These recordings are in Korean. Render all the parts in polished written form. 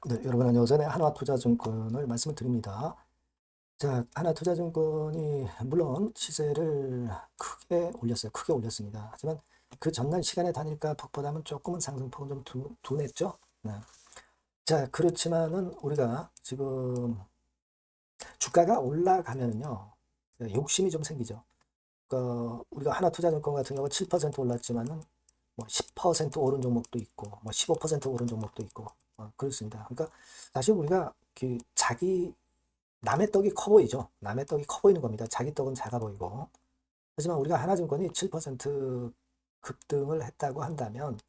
네, 여러분 안녕하세요. 네, 하나투자증권을 말씀을 드립니다. 자, 하나투자증권이 물론 시세를 크게 올렸어요. 크게 올렸습니다. 하지만 그 전날 시간에 단일가 폭보다는 조금은 상승폭은 좀 둔했죠. 네. 자, 그렇지만은 우리가 지금 주가가 올라가면요, 욕심이 좀 생기죠. 그러니까 우리가 하나투자증권 같은 경우 7% 올랐지만은 뭐 10% 오른 종목도 있고, 뭐 15% 오른 종목도 있고, 그렇습니다. 그러니까 사실 우리가 그 자기 남의 떡이 커 보이죠. 남의 떡이 커 보이는 겁니다. 자기 떡은 작아 보이고. 하지만 우리가 하나증권이 7% 급등을 했다고 한다면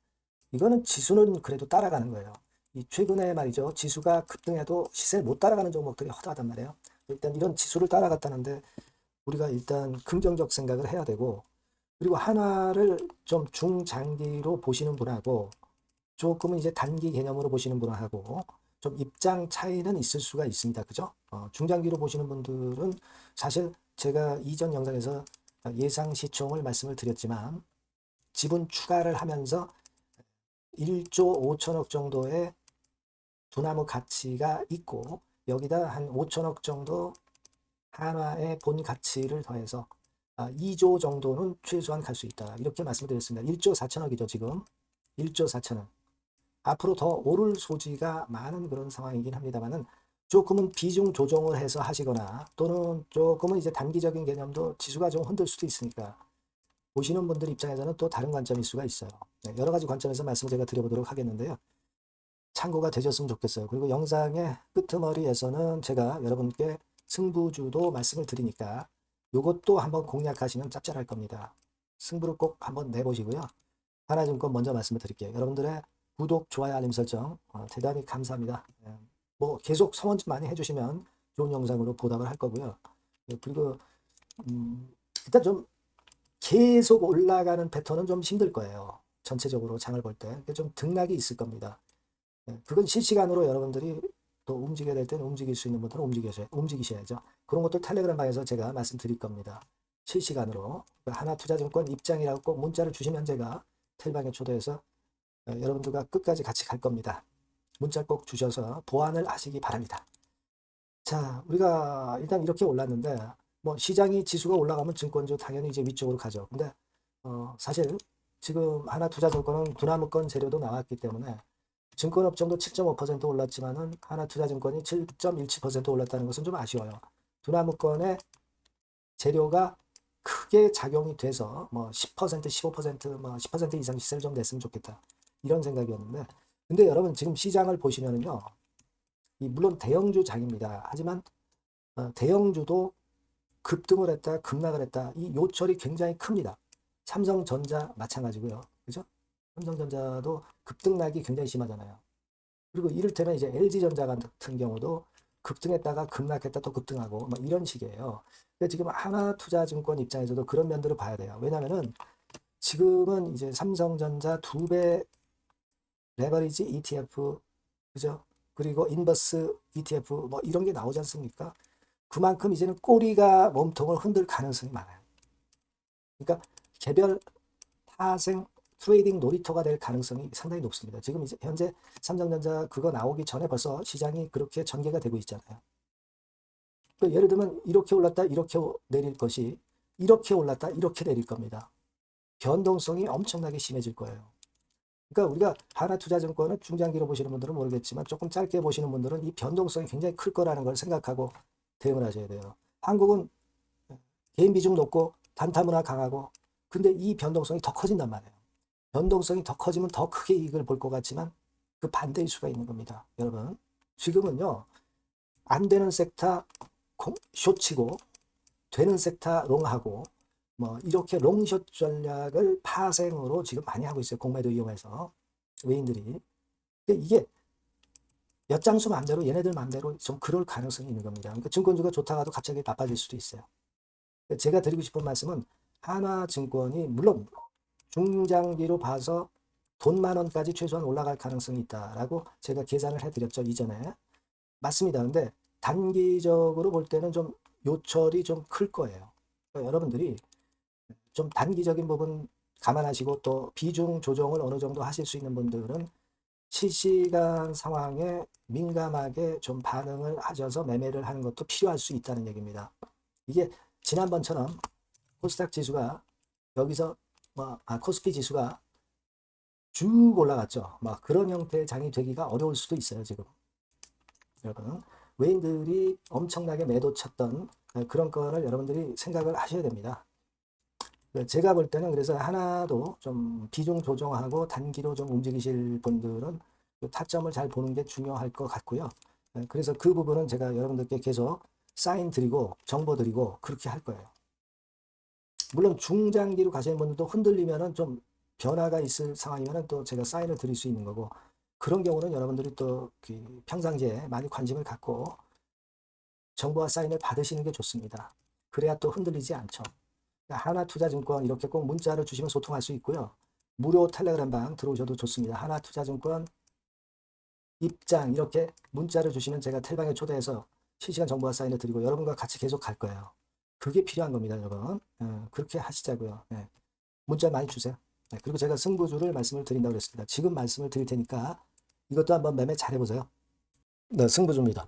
이거는 지수는 그래도 따라가는 거예요. 이 최근에 말이죠. 지수가 급등해도 시세를 못 따라가는 종목들이 허다하단 말이에요. 일단 이런 지수를 따라갔다는데 우리가 일단 긍정적 생각을 해야 되고, 그리고 하나를 좀 중장기로 보시는 분하고 조금은 이제 단기 개념으로 보시는 분하고 좀 입장 차이는 있을 수가 있습니다. 그죠? 중장기로 보시는 분들은 사실 제가 이전 영상에서 예상 시총을 말씀을 드렸지만 지분 추가를 하면서 1조 5천억 정도의 두나무 가치가 있고 여기다 한 5천억 정도 한화의 본 가치를 더해서 2조 정도는 최소한 갈 수 있다. 이렇게 말씀드렸습니다. 1조 4천억이죠, 지금. 1조 4천억. 앞으로 더 오를 소지가 많은 그런 상황이긴 합니다만은 조금은 비중 조정을 해서 하시거나 또는 조금은 이제 단기적인 개념도 지수가 좀 흔들 수도 있으니까 보시는 분들 입장에서는 또 다른 관점일 수가 있어요. 네, 여러 가지 관점에서 말씀 제가 드려보도록 하겠는데요. 참고가 되셨으면 좋겠어요. 그리고 영상의 끄트머리에서는 제가 여러분께 승부주도 말씀을 드리니까 이것도 한번 공략하시면 짭짤할 겁니다. 승부를 꼭 한번 내보시고요. 하나증권 먼저 말씀을 드릴게요. 여러분들의 구독, 좋아요, 알림 설정 대단히 감사합니다. 뭐 계속 성원 좀 많이 해주시면 좋은 영상으로 보답을 할 거고요. 그리고 일단 좀 계속 올라가는 패턴은 좀 힘들 거예요. 전체적으로 장을 볼 때. 좀 등락이 있을 겁니다. 그건 실시간으로 여러분들이 또 움직여야 될 때는 움직일 수 있는 분들은 움직이셔야죠. 그런 것도 텔레그램 방에서 제가 말씀드릴 겁니다. 실시간으로. 하나투자증권 입장이라고 꼭 문자를 주시면 제가 텔방에 초대해서 여러분들과 끝까지 같이 갈 겁니다. 문자 꼭 주셔서 보완을 하시기 바랍니다. 자, 우리가 일단 이렇게 올랐는데 뭐 시장이 지수가 올라가면 증권주 당연히 이제 위쪽으로 가죠. 근데 사실 지금 하나투자증권은 두나무권 재료도 나왔기 때문에 증권업종도 7.5% 올랐지만은 하나투자증권이 7.17% 올랐다는 것은 좀 아쉬워요. 두나무권의 재료가 크게 작용이 돼서 뭐 10%, 15%, 뭐 10% 이상 시세를 좀 냈으면 좋겠다. 이런 생각이었는데, 근데 여러분 지금 시장을 보시면은요, 물론 대형주 장입니다. 하지만 대형주도 급등을 했다, 급락을 했다. 이 요철이 굉장히 큽니다. 삼성전자 마찬가지고요. 그죠? 삼성전자도 급등락이 굉장히 심하잖아요. 그리고 이를테면 이제 LG전자 같은 경우도 급등했다가 급락했다 또 급등하고 뭐 이런 식이에요. 근데 지금 하나투자증권 입장에서도 그런 면들을 봐야 돼요. 왜냐하면은 지금은 이제 삼성전자 2배 레버리지 ETF, 그죠? 그리고 인버스 ETF 뭐 이런 게 나오지 않습니까? 그만큼 이제는 꼬리가 몸통을 흔들 가능성이 많아요. 그러니까 개별 파생 트레이딩 놀이터가 될 가능성이 상당히 높습니다. 지금 이제 현재 삼성전자 그거 나오기 전에 벌써 시장이 그렇게 전개가 되고 있잖아요. 그 예를 들면 이렇게 올랐다 이렇게 내릴 것이 이렇게 올랐다 이렇게 내릴 겁니다. 변동성이 엄청나게 심해질 거예요. 그러니까 우리가 하나투자증권을 중장기로 보시는 분들은 모르겠지만 조금 짧게 보시는 분들은 이 변동성이 굉장히 클 거라는 걸 생각하고 대응을 하셔야 돼요. 한국은 개인 비중 높고 단타 문화 강하고 근데 이 변동성이 더 커진단 말이에요. 변동성이 더 커지면 더 크게 이익을 볼 것 같지만 그 반대일 수가 있는 겁니다. 여러분 지금은요 안 되는 섹터 숏치고 되는 섹터 롱하고 뭐 이렇게 롱숏 전략을 파생으로 지금 많이 하고 있어요. 공매도 이용해서 외인들이. 이게 엿장수 맘대로 얘네들 맘대로 좀 그럴 가능성이 있는 겁니다. 그러니까 증권주가 좋다가도 갑자기 나빠질 수도 있어요. 제가 드리고 싶은 말씀은 하나증권이 물론 중장기로 봐서 돈 만 원까지 최소한 올라갈 가능성이 있다라고 제가 계산을 해드렸죠. 이전에. 맞습니다. 근데 단기적으로 볼 때는 좀 요철이 좀 클 거예요. 그러니까 여러분들이 좀 단기적인 부분 감안하시고 또 비중 조정을 어느 정도 하실 수 있는 분들은 실시간 상황에 민감하게 좀 반응을 하셔서 매매를 하는 것도 필요할 수 있다는 얘기입니다. 이게 지난번처럼 코스닥 지수가 여기서 코스피 지수가 쭉 올라갔죠. 막 그런 형태의 장이 되기가 어려울 수도 있어요, 지금. 여러분, 외인들이 엄청나게 매도 쳤던 그런 거를 여러분들이 생각을 하셔야 됩니다. 제가 볼 때는 그래서 하나도 좀 비중 조정하고 단기로 좀 움직이실 분들은 그 타점을 잘 보는 게 중요할 것 같고요. 그래서 그 부분은 제가 여러분들께 계속 사인 드리고 정보 드리고 그렇게 할 거예요. 물론 중장기로 가시는 분들도 흔들리면은 좀 변화가 있을 상황이면은 또 제가 사인을 드릴 수 있는 거고, 그런 경우는 여러분들이 또 그 평상시에 많이 관심을 갖고 정보와 사인을 받으시는 게 좋습니다. 그래야 또 흔들리지 않죠. 하나투자증권 이렇게 꼭 문자를 주시면 소통할 수 있고요. 무료 텔레그램 방 들어오셔도 좋습니다. 하나투자증권 입장 이렇게 문자를 주시면 제가 텔방에 초대해서 실시간 정보와 사인을 드리고 여러분과 같이 계속 갈 거예요. 그게 필요한 겁니다, 여러분. 그렇게 하시자고요. 네. 문자 많이 주세요. 네. 그리고 제가 승부주를 말씀을 드린다고 그랬습니다. 지금 말씀을 드릴 테니까 이것도 한번 매매 잘 해보세요. 네, 승부주입니다.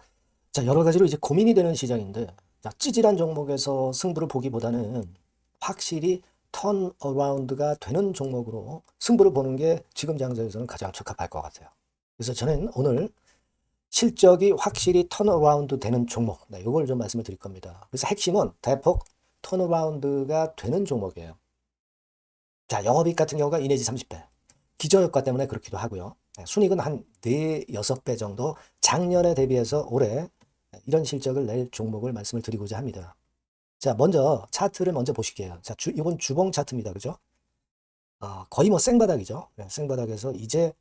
자, 여러 가지로 이제 고민이 되는 시장인데, 자, 찌질한 종목에서 승부를 보기보다는 확실히 턴어라운드가 되는 종목으로 승부를 보는 게 지금 장세에서는 가장 적합할 것 같아요. 그래서 저는 오늘 실적이 확실히 턴어라운드 되는 종목, 네, 이걸 좀 말씀을 드릴 겁니다. 그래서 핵심은 대폭 턴어라운드가 되는 종목이에요. 자, 영업이익 같은 경우가 2 내지 30배. 기저효과 때문에 그렇기도 하고요. 순이익은 한 4, 6배 정도 작년에 대비해서 올해 이런 실적을 낼 종목을 말씀을 드리고자 합니다. 자, 먼저 차트를 먼저 보실게요. 자, 이건 주봉 차트입니다. 그죠? 거의 뭐 생바닥이죠. 네, 생바닥에서 이제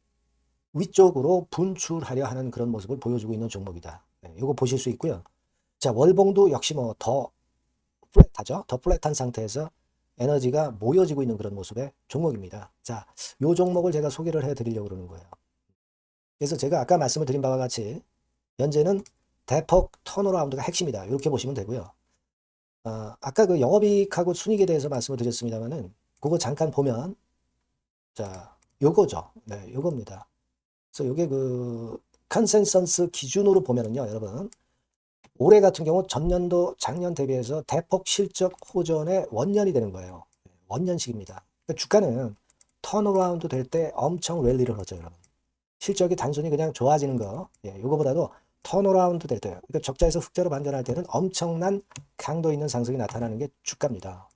위쪽으로 분출하려 하는 그런 모습을 보여주고 있는 종목이다. 네, 이거 보실 수 있고요. 자, 월봉도 역시 뭐 더 플랫하죠. 더 플랫한 상태에서 에너지가 모여지고 있는 그런 모습의 종목입니다. 자, 요 종목을 제가 소개를 해드리려고 그러는 거예요. 그래서 제가 아까 말씀을 드린 바와 같이 현재는 대폭 턴어라운드가 핵심이다. 이렇게 보시면 되고요. 아까 그 영업이익하고 순이익에 대해서 말씀을 드렸습니다만은 그거 잠깐 보면 자, 요거죠. 네, 요겁니다. 그래서 요게 그 컨센서스 기준으로 보면은요, 여러분. 올해 같은 경우 전년도 작년 대비해서 대폭 실적 호전의 원년이 되는 거예요. 원년식입니다. 그러니까 주가는 턴어라운드 될 때 엄청 랠리를 하죠, 여러분. 실적이 단순히 그냥 좋아지는 거, 요거보다도 턴어라운드 될 때, 그러니까 적자에서 흑자로 반전할 때는 엄청난 강도 있는 상승이 나타나는 게 주가입니다.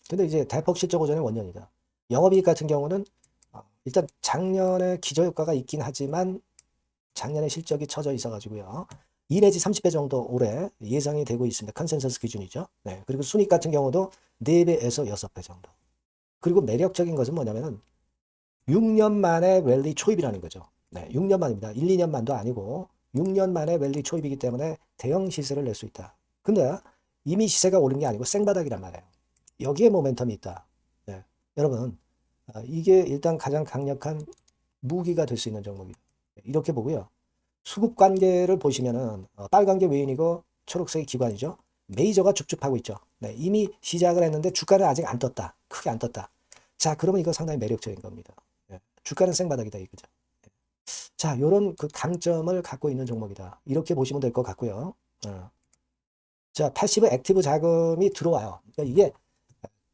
근데 이제 대폭 실적 호전의 원년이다. 영업이익 같은 경우는 일단 작년에 기저효과가 있긴 하지만 작년에 실적이 처져 있어가지고요. 2 내지 30배 정도 올해 예상이 되고 있습니다. 컨센서스 기준이죠. 네. 그리고 순이익 같은 경우도 4배에서 6배 정도. 그리고 매력적인 것은 뭐냐면은 6년 만에 랠리 초입이라는 거죠. 네, 6년 만입니다. 1, 2년 만도 아니고 6년 만에 랠리 초입이기 때문에 대형 시세를 낼 수 있다. 근데 이미 시세가 오른 게 아니고 생바닥이란 말이에요. 여기에 모멘텀이 있다. 네. 여러분, 이게 일단 가장 강력한 무기가 될 수 있는 종목이다. 이렇게 보고요. 수급 관계를 보시면은 빨간 게 외인이고 초록색이 기관이죠. 메이저가 쭉쭉 하고 있죠. 네, 이미 시작을 했는데 주가는 아직 안 떴다. 크게 안 떴다. 자, 그러면 이거 상당히 매력적인 겁니다. 네, 주가는 생바닥이다 이거죠. 자, 요런 그 강점을 갖고 있는 종목이다. 이렇게 보시면 될 것 같고요. 자, 패시브 액티브 자금이 들어와요. 그러니까 이게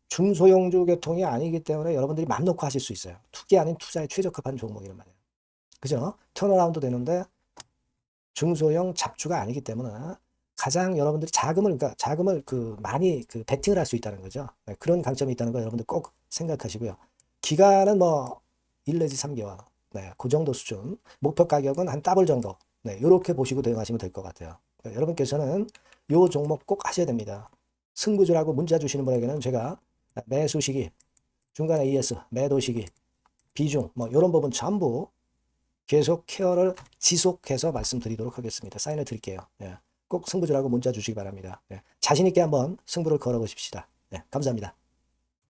중소형주 계통이 아니기 때문에 여러분들이 맘 놓고 하실 수 있어요. 투기 아닌 투자에 최적합한 종목이란 말이에요. 그죠? 턴어라운드 되는데 중소형 잡주가 아니기 때문에 가장 여러분들이 그러니까 자금을 많이 베팅을 할 수 있다는 거죠. 네, 그런 강점이 있다는 거 여러분들 꼭 생각하시고요. 기간은 뭐 1 내지 3개월. 네, 그 정도 수준. 목표 가격은 한 더블 정도. 네, 이렇게 보시고 대응하시면 될 것 같아요. 네, 여러분께서는 요 종목 꼭 하셔야 됩니다. 승부주라고 문자 주시는 분에게는 제가 매수 시기, 중간에 ES, 매도 시기, 비중, 뭐 이런 부분 전부 계속 케어를 지속해서 말씀드리도록 하겠습니다. 사인을 드릴게요. 꼭 승부주라고 문자 주시기 바랍니다. 자신 있게 한번 승부를 걸어보십시다. 감사합니다.